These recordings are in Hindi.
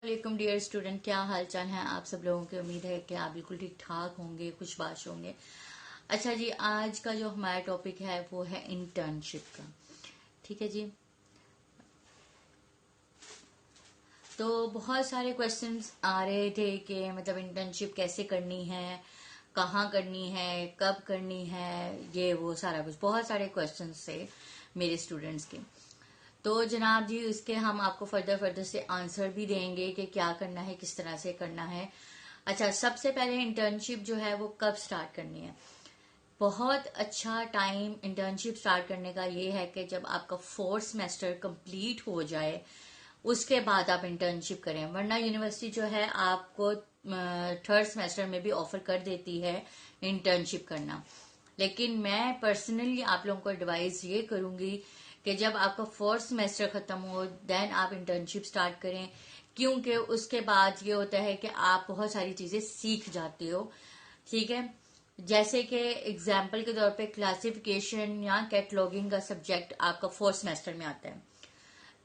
वालेकुम डियर स्टूडेंट, क्या हाल चाल है आप सब लोगों की। उम्मीद है कि आप बिल्कुल ठीक ठाक होंगे, खुशबाश होंगे। अच्छा जी, आज का जो हमारा टॉपिक है वो है इंटर्नशिप का। ठीक है जी। तो बहुत सारे क्वेश्चंस आ रहे थे कि मतलब इंटर्नशिप कैसे करनी है, कहाँ करनी है, कब करनी है, ये वो सारा कुछ, बहुत सारे क्वेश्चंस थे मेरे स्टूडेंट्स के। तो जनाब जी, उसके हम आपको फर्दर से आंसर भी देंगे कि क्या करना है, किस तरह से करना है। अच्छा, सबसे पहले इंटर्नशिप जो है वो कब स्टार्ट करनी है। बहुत अच्छा टाइम इंटर्नशिप स्टार्ट करने का ये है कि जब आपका फोर्थ सेमेस्टर कंप्लीट हो जाए उसके बाद आप इंटर्नशिप करें, वरना यूनिवर्सिटी जो है आपको थर्ड सेमेस्टर में भी ऑफर कर देती है इंटर्नशिप करना। लेकिन मैं पर्सनली आप लोगों को एडवाइस ये करूंगी कि जब आपका फोर्थ सेमेस्टर खत्म हो देन आप इंटर्नशिप स्टार्ट करें, क्योंकि उसके बाद ये होता है कि आप बहुत सारी चीजें सीख जाते हो। ठीक है। जैसे कि एग्जाम्पल के तौर पे क्लासिफिकेशन या कैटलॉगिंग का सब्जेक्ट आपका फोर्थ सेमेस्टर में आता है,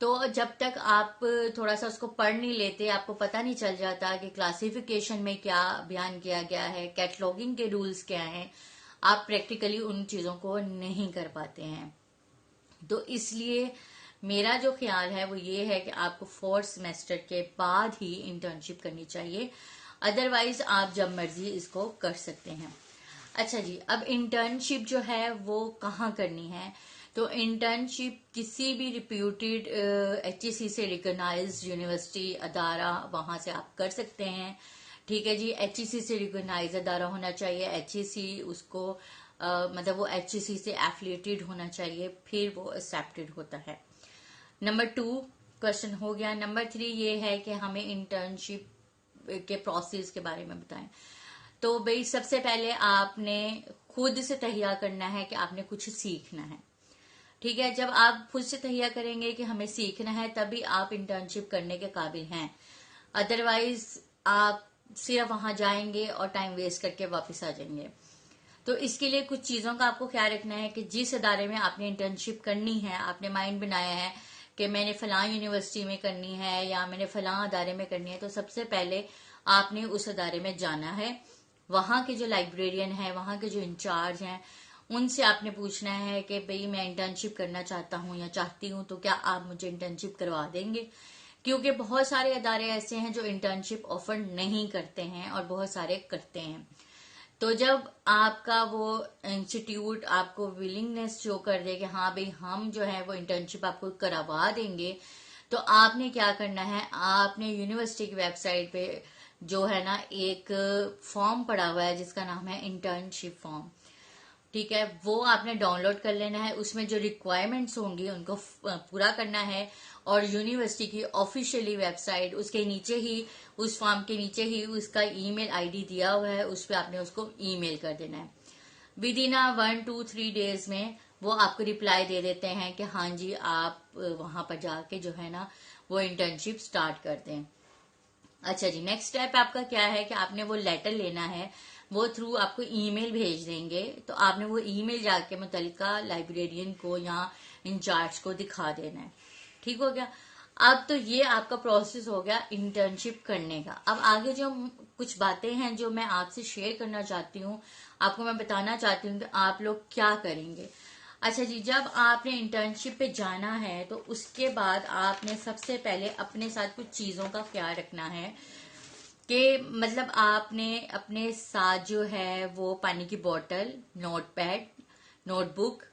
तो जब तक आप थोड़ा सा उसको पढ़ नहीं लेते, आपको पता नहीं चल जाता कि क्लासिफिकेशन में क्या बयान किया गया है, कैटलॉगिंग के रूल्स क्या हैं, आप प्रैक्टिकली उन चीजों को नहीं कर पाते हैं। तो इसलिए मेरा जो ख्याल है वो ये है कि आपको फोर्थ सेमेस्टर के बाद ही इंटर्नशिप करनी चाहिए, अदरवाइज आप जब मर्जी इसको कर सकते हैं। अच्छा जी, अब इंटर्नशिप जो है वो कहाँ करनी है। तो इंटर्नशिप किसी भी रिप्यूटेड HEC से रिकॉग्नाइज्ड यूनिवर्सिटी अदारा, वहां से आप कर सकते हैं। ठीक है जी, HEC से रिकॉग्नाइज अदारा होना चाहिए। HEC उसको मतलब वो HEC से एफिलिएटेड होना चाहिए, फिर वो एक्सेप्टेड होता है। नंबर 2 क्वेश्चन हो गया। नंबर 3 ये है कि हमें इंटर्नशिप के प्रोसेस के बारे में बताएं। तो भाई सबसे पहले आपने खुद से तैयार करना है कि आपने कुछ सीखना है। ठीक है, जब आप खुद से तैयार करेंगे कि हमें सीखना है तभी आप इंटर्नशिप करने के काबिल हैं, अदरवाइज आप सिर्फ वहां जाएंगे और टाइम वेस्ट करके वापस आ जाएंगे। तो इसके लिए कुछ चीजों का आपको ख्याल रखना है कि जिस अदारे में आपने इंटर्नशिप करनी है, आपने माइंड बनाया है कि मैंने फलां यूनिवर्सिटी में करनी है या मैंने फलां अदारे में करनी है, तो सबसे पहले आपने उस अदारे में जाना है। वहां के जो लाइब्रेरियन है, वहां के जो इंचार्ज हैं, उनसे आपने पूछना है कि भाई मैं इंटर्नशिप करना चाहता हूँ या चाहती हूँ, तो क्या आप मुझे इंटर्नशिप करवा देंगे। क्योंकि बहुत सारे अदारे ऐसे हैं जो इंटर्नशिप ऑफर नहीं करते हैं और बहुत सारे करते हैं। तो जब आपका वो इंस्टीट्यूट आपको विलिंगनेस शो कर दे कि हाँ भाई हम जो है वो इंटर्नशिप आपको करवा देंगे, तो आपने क्या करना है, आपने यूनिवर्सिटी की वेबसाइट पे जो है ना एक फॉर्म पड़ा हुआ है जिसका नाम है इंटर्नशिप फॉर्म। ठीक है, वो आपने डाउनलोड कर लेना है। उसमें जो रिक्वायरमेंट्स होंगी उनको पूरा करना है, और यूनिवर्सिटी की ऑफिशियली वेबसाइट, उसके नीचे ही, उस फॉर्म के नीचे ही उसका ईमेल आईडी दिया हुआ है, उस पर आपने उसको ईमेल कर देना है। विद इन 1-2-3 डेज में वो आपको रिप्लाई दे देते हैं कि हाँ जी आप वहां पर जाके जो है ना वो इंटर्नशिप स्टार्ट कर दें। अच्छा जी, नेक्स्ट स्टेप आपका क्या है कि आपने वो लेटर लेना है, वो थ्रू आपको ईमेल भेज देंगे, तो आपने वो ईमेल जाके मुतल्लिका लाइब्रेरियन को या इंचार्ज को दिखा देना है। ठीक हो गया। अब तो ये आपका प्रोसेस हो गया इंटर्नशिप करने का। अब आगे जो कुछ बातें हैं जो मैं आपसे शेयर करना चाहती हूँ, आपको मैं बताना चाहती हूँ कि आप लोग क्या करेंगे। अच्छा जी, जब आपने इंटर्नशिप पे जाना है तो उसके बाद आपने सबसे पहले अपने साथ कुछ चीजों का ख्याल रखना है कि मतलब आपने अपने साथ जो है वो पानी की बोतल, नोटपैड, नोटबुक,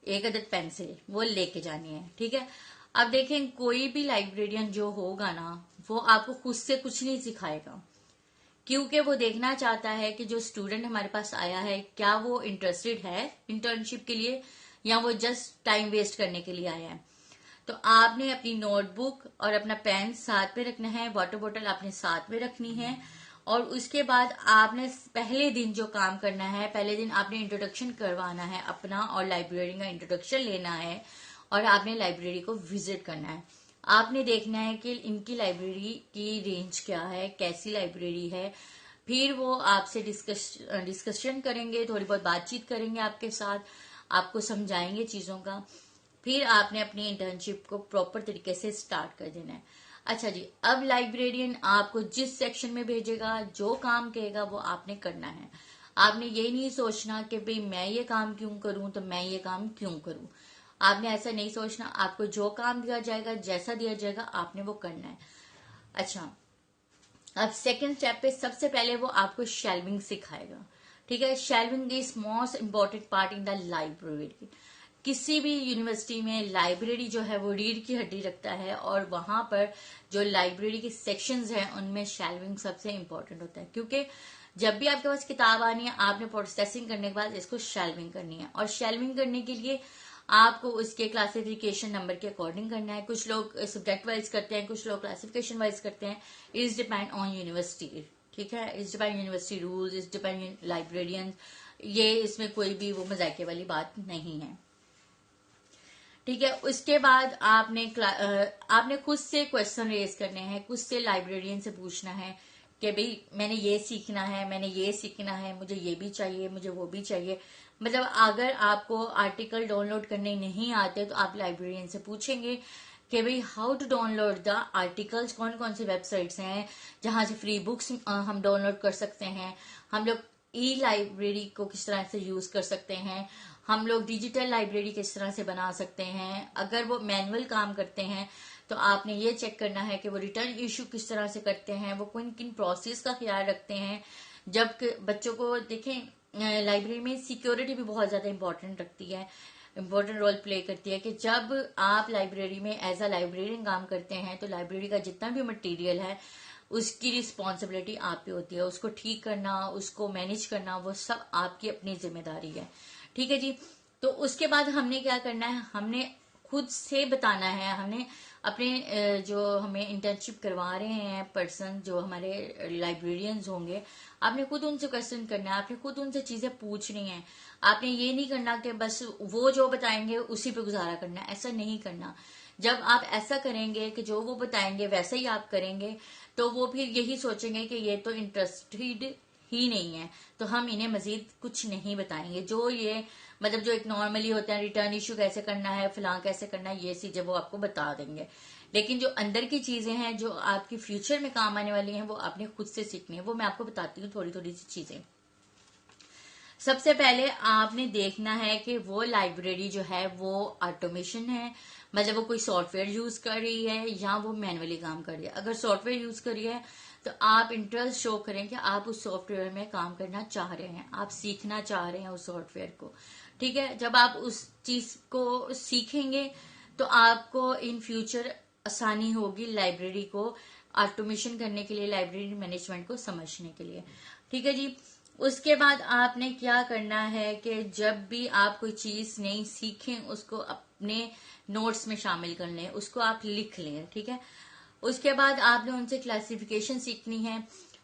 एक अदद पेंसिल वो लेके जानी है। ठीक है। अब देखें, कोई भी लाइब्रेरियन जो होगा ना वो आपको खुद से कुछ नहीं सिखाएगा, क्योंकि वो देखना चाहता है कि जो स्टूडेंट हमारे पास आया है क्या वो इंटरेस्टेड है इंटर्नशिप के लिए या वो जस्ट टाइम वेस्ट करने के लिए आया है। तो आपने अपनी नोटबुक और अपना पेन साथ में रखना है, वाटर बोतल आपने साथ में रखनी है, और उसके बाद आपने पहले दिन जो काम करना है, पहले दिन आपने इंट्रोडक्शन करवाना है अपना और लाइब्रेरी का इंट्रोडक्शन लेना है, और आपने लाइब्रेरी को विजिट करना है। आपने देखना है कि इनकी लाइब्रेरी की रेंज क्या है, कैसी लाइब्रेरी है। फिर वो आपसे डिस्कशन करेंगे, थोड़ी बहुत बातचीत करेंगे आपके साथ, आपको समझाएंगे चीजों का। फिर आपने अपनी इंटर्नशिप को प्रॉपर तरीके से स्टार्ट कर देना है। अच्छा जी, अब लाइब्रेरियन आपको जिस सेक्शन में भेजेगा, जो काम कहेगा वो आपने करना है। आपने ये नहीं सोचना कि भाई मैं ये काम क्यों करूं, तो मैं ये काम क्यों करूं। आपने ऐसा नहीं सोचना। आपको जो काम दिया जाएगा, जैसा दिया जाएगा, आपने वो करना है। अच्छा, अब सेकंड स्टेप पे सबसे पहले वो आपको शेल्विंग सिखाएगा। ठीक है, shelving is most important part in the library. किसी भी यूनिवर्सिटी में लाइब्रेरी जो है वो रीढ़ की हड्डी रखता है, और वहां पर जो लाइब्रेरी के सेक्शंस हैं उनमें शेल्विंग सबसे इम्पोर्टेंट होता है, क्योंकि जब भी आपके पास किताब आनी है, आपने प्रोसेसिंग करने के बाद इसको शेल्विंग करनी है। और शेल्विंग करने के लिए आपको उसके क्लासिफिकेशन नंबर के अकॉर्डिंग करना है। कुछ लोग सब्जेक्ट वाइज करते हैं, कुछ लोग क्लासिफिकेशन वाइज करते हैं। Is depend on university. ठीक है, is depend university rules, is depend librarian. ये इसमें कोई भी वो मजाके वाली बात नहीं है। ठीक है, उसके बाद आपने खुद से क्वेश्चन रेज करने हैं, खुद से लाइब्रेरियन से पूछना है कि भाई मैंने ये सीखना है, मैंने ये सीखना है, मुझे ये भी चाहिए, मुझे वो भी चाहिए। मतलब अगर आपको आर्टिकल डाउनलोड करने नहीं आते तो आप लाइब्रेरियन से पूछेंगे कि भाई how to download the articles, कौन कौन सी वेबसाइट्स हैं जहां से फ्री बुक्स हम डाउनलोड कर सकते हैं, हम लोग ई लाइब्रेरी को किस तरह से यूज कर सकते हैं, हम लोग डिजिटल लाइब्रेरी किस तरह से बना सकते हैं। अगर वो मैनुअल काम करते हैं तो आपने ये चेक करना है कि वो रिटर्न इश्यू किस तरह से करते हैं, वो किन किन प्रोसेस का ख्याल रखते हैं। जब बच्चों को देखें, लाइब्रेरी में सिक्योरिटी भी बहुत ज्यादा इंपॉर्टेंट रखती है, इम्पोर्टेंट रोल प्ले करती है कि जब आप लाइब्रेरी में एज अ लाइब्रेरियन काम करते हैं तो लाइब्रेरी का जितना भी मटेरियल है उसकी रिस्पॉन्सिबिलिटी आप पे होती है। उसको ठीक करना, उसको मैनेज करना, वो सब आपकी अपनी जिम्मेदारी है। ठीक है जी। तो उसके बाद हमने क्या करना है, हमने खुद से बताना है, हमने अपने जो हमें इंटर्नशिप करवा रहे हैं पर्सन, जो हमारे लाइब्रेरियंस होंगे, आपने खुद उनसे क्वेश्चन करना है, आपने खुद उनसे चीजें पूछनी है। आपने ये नहीं करना कि बस वो जो बताएंगे उसी पे गुजारा करना है, ऐसा नहीं करना। जब आप ऐसा करेंगे कि जो वो बताएंगे वैसा ही आप करेंगे, तो वो फिर यही सोचेंगे कि ये तो इंटरेस्टेड ही नहीं है, तो हम इन्हें मजीद कुछ नहीं बताएंगे। जो ये मतलब जो एक नॉर्मली होता है, रिटर्न इश्यू कैसे करना है, फिलहाल कैसे करना है, ये चीजें वो आपको बता देंगे। लेकिन जो अंदर की चीजें हैं, जो आपकी फ्यूचर में काम आने वाली हैं, वो आपने खुद से सीखनी है। वो मैं आपको बताती हूँ थोड़ी थोड़ी सी चीजें। सबसे पहले आपने देखना है कि वो लाइब्रेरी जो है वो ऑटोमेशन है, मतलब वो कोई सॉफ्टवेयर यूज कर रही है या वो मैनुअली काम कर रही है। अगर सॉफ्टवेयर यूज कर रही है तो आप इंटरेस्ट शो करें कि आप उस सॉफ्टवेयर में काम करना चाह रहे हैं, आप सीखना चाह रहे हैं उस सॉफ्टवेयर को। ठीक है, जब आप उस चीज को सीखेंगे तो आपको इन फ्यूचर आसानी होगी लाइब्रेरी को ऑटोमेशन करने के लिए, लाइब्रेरी मैनेजमेंट को समझने के लिए। ठीक है जी। उसके बाद आपने क्या करना है कि जब भी आप कोई चीज नहीं सीखें उसको अपने नोट्स में शामिल कर लें, उसको आप लिख लें। ठीक है, उसके बाद आपने उनसे क्लासिफिकेशन सीखनी है।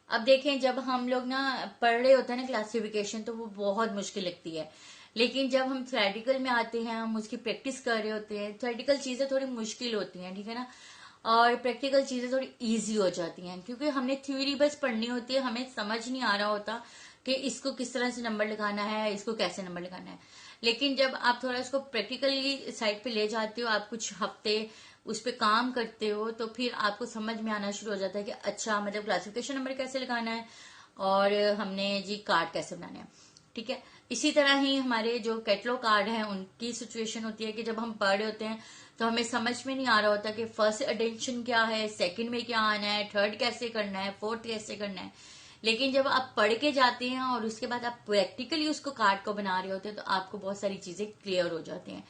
अब देखें, जब हम लोग ना पढ़ रहे होते हैं ना क्लासिफिकेशन, तो वो बहुत मुश्किल लगती है। लेकिन जब हम थ्योरेटिकल में आते हैं, हम उसकी प्रैक्टिस कर रहे होते हैं, थ्योरेटिकल चीजें थोड़ी मुश्किल होती हैं, ठीक है ना, और प्रैक्टिकल चीजें थोड़ी इजी हो जाती हैं, क्योंकि हमने थ्योरी बस पढ़नी होती है, हमें समझ नहीं आ रहा होता कि इसको किस तरह से नंबर लगाना है, इसको कैसे नंबर लगाना है। लेकिन जब आप थोड़ा इसको प्रैक्टिकली साइड पे ले जाते हो, आप कुछ हफ्ते उस पर काम करते हो, तो फिर आपको समझ में आना शुरू हो जाता है कि अच्छा मतलब क्लासिफिकेशन नंबर कैसे लगाना है और हमने जी कार्ड कैसे बनाने हैं। ठीक है, इसी तरह ही हमारे जो कैटलॉग कार्ड हैं उनकी सिचुएशन होती है कि जब हम पढ़ रहे होते हैं तो हमें समझ में नहीं आ रहा होता कि फर्स्ट एडिशन क्या है, सेकंड में क्या आना है, थर्ड कैसे करना है, फोर्थ कैसे करना है। लेकिन जब आप पढ़ के जाते हैं और उसके बाद आप प्रैक्टिकली उसको कार्ड को बना रहे होते हैं तो आपको बहुत सारी चीजें क्लियर हो जाती हैं।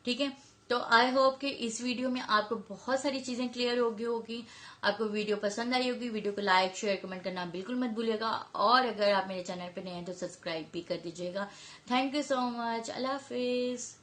ठीक है, तो आई होप कि इस वीडियो में आपको बहुत सारी चीजें क्लियर होगी। आपको वीडियो पसंद आई होगी। वीडियो को लाइक शेयर कमेंट करना बिल्कुल मत भूलिएगा, और अगर आप मेरे चैनल पर नए हैं तो सब्सक्राइब भी कर दीजिएगा। Thank you so much. Allah Hafiz.